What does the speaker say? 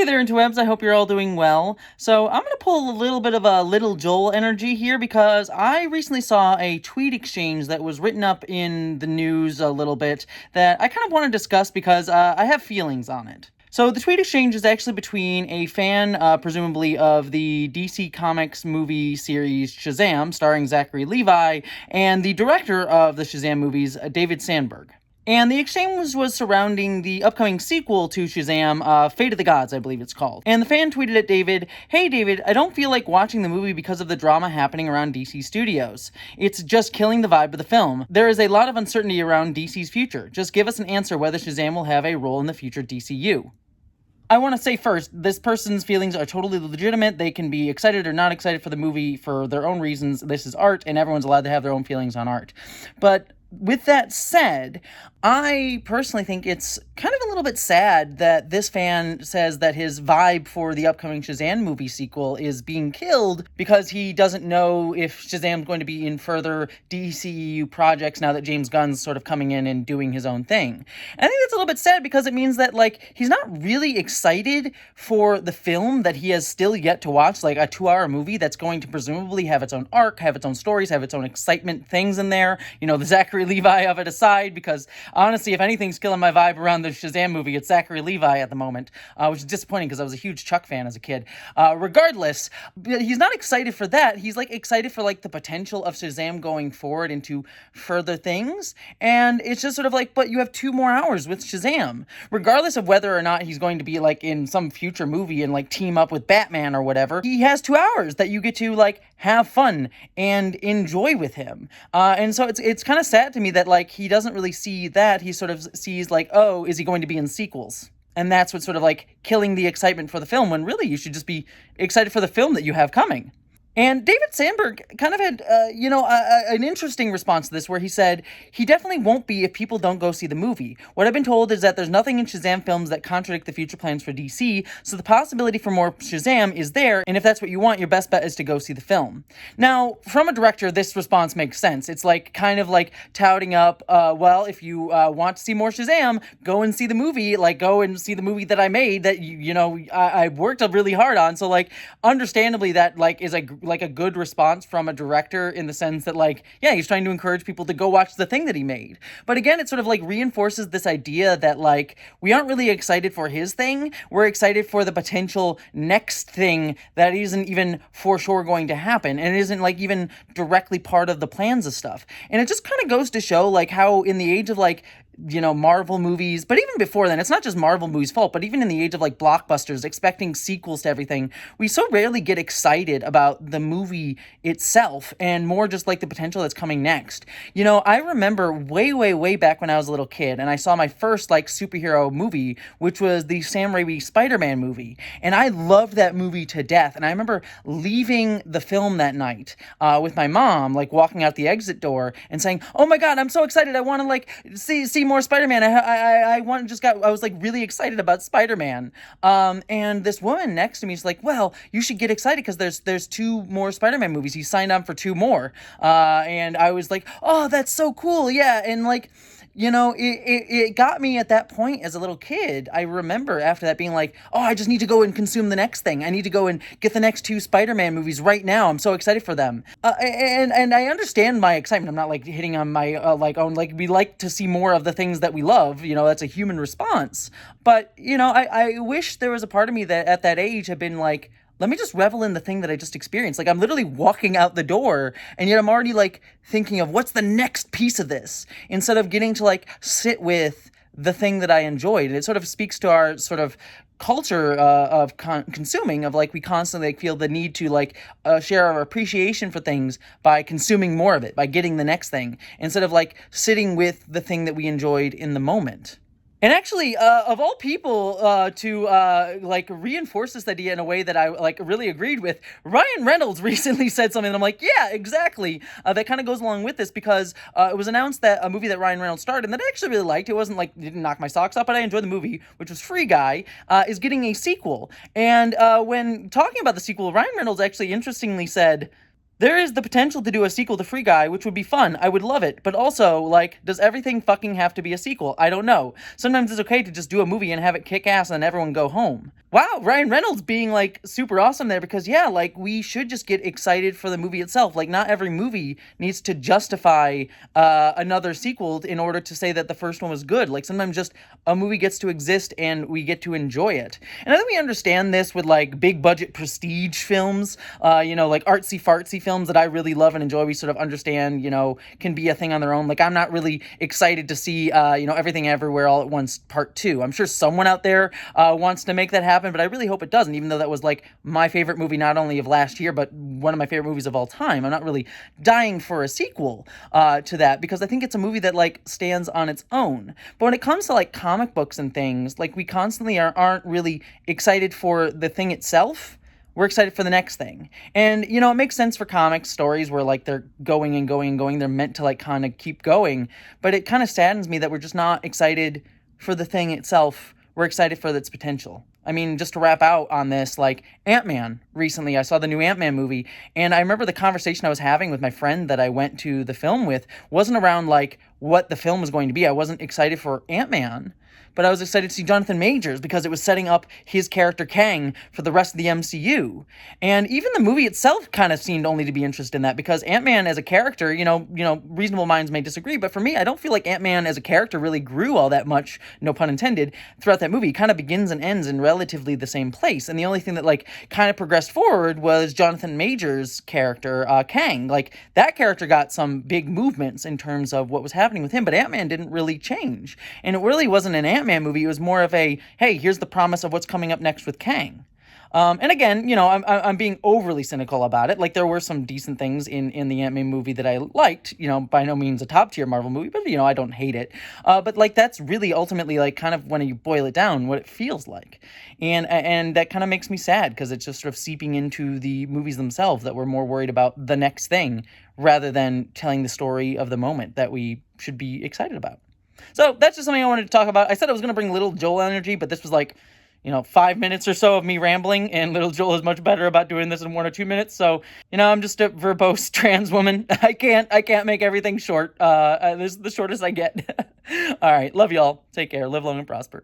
there, interwebs. I hope you're all doing well. So I'm going to pull a little bit of a Little Joel energy here because I recently saw a tweet exchange that was written up in the news a little bit that I kind of want to discuss because I have feelings on it. So the tweet exchange is actually between a fan, presumably, of the DC Comics movie series Shazam, starring Zachary Levi, and the director of the Shazam movies, David Sandberg. And the exchange was surrounding the upcoming sequel to Shazam, Fate of the Gods, I believe it's called. And the fan tweeted at David, "Hey David, I don't feel like watching the movie because of the drama happening around DC Studios. It's just killing the vibe of the film. There is a lot of uncertainty around DC's future. Just give us an answer whether Shazam will have a role in the future DCU." I want to say first, this person's feelings are totally legitimate. They can be excited or not excited for the movie for their own reasons. This is art, and everyone's allowed to have their own feelings on art. But with that said, I personally think it's kind of a little bit sad that this fan says that his vibe for the upcoming Shazam movie sequel is being killed because he doesn't know if Shazam's going to be in further DCEU projects now that James Gunn's sort of coming in and doing his own thing. And I think that's a little bit sad because it means that, he's not really excited for the film that he has still yet to watch, like a 2-hour movie that's going to presumably have its own arc, have its own stories, have its own excitement things in there. You know, the Zachary Levi of it aside, because honestly, if anything's killing my vibe around the Shazam movie, it's Zachary Levi at the moment, which is disappointing because I was a huge Chuck fan as a kid. Regardless, he's not excited for that. He's excited for the potential of Shazam going forward into further things. And it's just sort of but you have 2 more hours with Shazam. Regardless of whether or not he's going to be in some future movie and team up with Batman or whatever, he has 2 hours that you get to have fun and enjoy with him. And so it's kind of sad to me that he doesn't really see that. He sort of sees oh, is he going to be in sequels? And that's what's sort of killing the excitement for the film, when really you should just be excited for the film that you have coming. And David Sandberg kind of had, an interesting response to this, where he said, he definitely won't be if people don't go see the movie. What I've been told is that there's nothing in Shazam films that contradict the future plans for DC, so the possibility for more Shazam is there, and if that's what you want, your best bet is to go see the film. Now, from a director, this response makes sense. It's kind of touting up, well, if you want to see more Shazam, go and see the movie, go and see the movie that I made that, I worked really hard on. So, understandably, that, is a good response from a director, in the sense that he's trying to encourage people to go watch the thing that he made. But again, it sort of reinforces this idea that we aren't really excited for his thing. We're excited for the potential next thing that isn't even for sure going to happen, and it isn't even directly part of the plans of stuff. And it just kind of goes to show how in the age of Marvel movies, but even before then, it's not just Marvel movies' fault, but even in the age of blockbusters, expecting sequels to everything, we so rarely get excited about the movie itself, and more just the potential that's coming next. I remember way back when I was a little kid, and I saw my first superhero movie, which was the Sam Raimi Spider-Man movie, and I loved that movie to death. And I remember leaving the film that night with my mom, walking out the exit door and saying, "Oh my God, I'm so excited! I want to see more Spider-Man. I was really excited about Spider-Man." And this woman next to me is "Well, you should get excited because there's 2 more Spider-Man movies. He signed on for 2 more." And I was "Oh, that's so cool. Yeah." And it got me at that point as a little kid. I remember after that being "Oh, I just need to go and consume the next thing. I need to go and get the next 2 Spider-Man movies right now. I'm so excited for them." And I understand my excitement. I'm not hitting on my own. We like to see more of the things that we love. That's a human response. But, I wish there was a part of me that at that age had been let me just revel in the thing that I just experienced. I'm literally walking out the door, and yet I'm already thinking of what's the next piece of this, instead of getting to sit with the thing that I enjoyed. And it sort of speaks to our sort of culture of consuming, of we constantly feel the need to share our appreciation for things by consuming more of it, by getting the next thing, instead of sitting with the thing that we enjoyed in the moment. And actually, of all people, to reinforce this idea in a way that I really agreed with, Ryan Reynolds recently said something that I'm yeah, exactly. That kind of goes along with this, because it was announced that a movie that Ryan Reynolds starred and that I actually really liked, it wasn't it didn't knock my socks off, but I enjoyed the movie, which was Free Guy, is getting a sequel. And when talking about the sequel, Ryan Reynolds actually interestingly said, There is the potential to do a sequel to Free Guy, which would be fun. I would love it. But also, like, does everything fucking have to be a sequel? I don't know. Sometimes it's okay to just do a movie and have it kick ass and everyone go home. Wow, Ryan Reynolds being, like, super awesome there because, yeah, like, we should just get excited for the movie itself. Like, not every movie needs to justify another sequel in order to say that the first one was good. Like, sometimes just a movie gets to exist and we get to enjoy it. And I think we understand this with, like, big budget prestige films, like artsy fartsy films that I really love and enjoy. We sort of understand, can be a thing on their own. Like, I'm not really excited to see, Everything Everywhere All at Once Part 2. I'm sure someone out there wants to make that happen, but I really hope it doesn't, even though that was, like, my favorite movie not only of last year, but one of my favorite movies of all time. I'm not really dying for a sequel to that because I think it's a movie that, like, stands on its own. But when it comes to, like, comic books and things, like, we constantly aren't really excited for the thing itself. We're excited for the next thing. And, it makes sense for comic stories where, like, they're going and going and going. They're meant to, like, kind of keep going. But it kind of saddens me that we're just not excited for the thing itself. We're excited for its potential. I mean, just to wrap out on this, like, Ant-Man recently, I saw the new Ant-Man movie, and I remember the conversation I was having with my friend that I went to the film with wasn't around, like, what the film was going to be. I wasn't excited for Ant-Man, but I was excited to see Jonathan Majors because it was setting up his character Kang for the rest of the MCU. And even the movie itself kind of seemed only to be interested in that because Ant-Man as a character, reasonable minds may disagree, but for me, I don't feel like Ant-Man as a character really grew all that much, no pun intended, throughout that movie. He kind of begins and ends in relatively the same place. And the only thing that, like, kind of progressed forward was Jonathan Majors' character, Kang. Like, that character got some big movements in terms of what was happening with him, but Ant-Man didn't really change. And it really wasn't an Ant-Man movie. It was more of a, hey, here's the promise of what's coming up next with Kang. And again, I'm being overly cynical about it. Like, there were some decent things in the Ant-Man movie that I liked. By no means a top tier Marvel movie, but I don't hate it. But like, that's really ultimately, like, kind of when you boil it down, what it feels like, and that kind of makes me sad because it's just sort of seeping into the movies themselves that we're more worried about the next thing rather than telling the story of the moment that we should be excited about. So that's just something I wanted to talk about. I said I was going to bring Little Joel energy, but this was like, 5 minutes or so of me rambling, and Little Joel is much better about doing this in 1 or 2 minutes. So, I'm just a verbose trans woman. I can't make everything short. This is the shortest I get. All right. Love y'all. Take care. Live long and prosper.